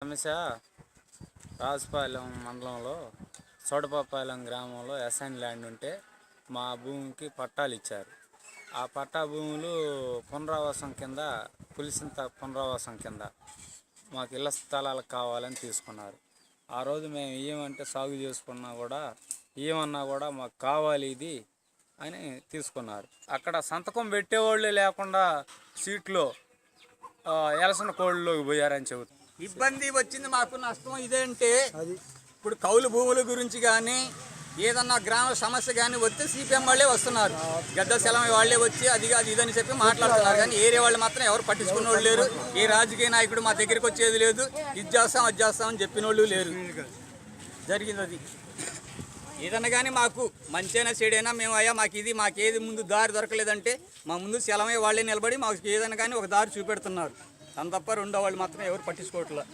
సమస్య రాజుపాలెం మండలంలో చోడపాపాలెం గ్రామంలో ఎస్ఐన్ ల్యాండ్ ఉంటే మా భూమికి పట్టాలు ఇచ్చారు. ఆ పట్టా భూములు పునరావాసం కింద పులిసింత పునరావాసం కింద మాకు ఇళ్ల స్థలాలు కావాలని తీసుకున్నారు. ఆ రోజు మేము ఏమంటే సాగు చేసుకున్నా కూడా ఏమన్నా కూడా మాకు కావాలి ఇది అని తీసుకున్నారు. అక్కడ సంతకం పెట్టేవాళ్ళే లేకుండా సీట్లో ఎలసిన కోళ్ళలోకి పోయారని చెబుతారు. ఇబ్బంది వచ్చింది మాకు. నష్టం ఇదేంటే ఇప్పుడు కౌలు భూముల గురించి కానీ ఏదన్నా గ్రామ సమస్య కానీ వస్తే సిపిఎం వాళ్ళే వస్తున్నారు. గద్ద సెలం వాళ్ళే వచ్చి అది కాదు ఇదని చెప్పి మాట్లాడుతున్నారు. కానీ ఏరియా వాళ్ళు మాత్రం ఎవరు పట్టించుకున్న వాళ్ళు లేరు. ఏ రాజకీయ నాయకుడు మా దగ్గరికి వచ్చేది లేదు. ఇది చేస్తాం అది చేస్తామని చెప్పిన వాళ్ళు లేరు. జరిగింది అది. ఏదన్నా కానీ మాకు మంచైనా చెడైనా మేము అయ్యా మాకేది ముందు దారి దొరకలేదంటే మా ముందు సెలమే వాళ్ళే నిలబడి మాకు ఏదైనా కానీ ఒక దారి చూపెడుతున్నారు. అంత తప్ప రెండో వాళ్ళు మాత్రం ఎవరు పట్టించుకోవట్లేదు.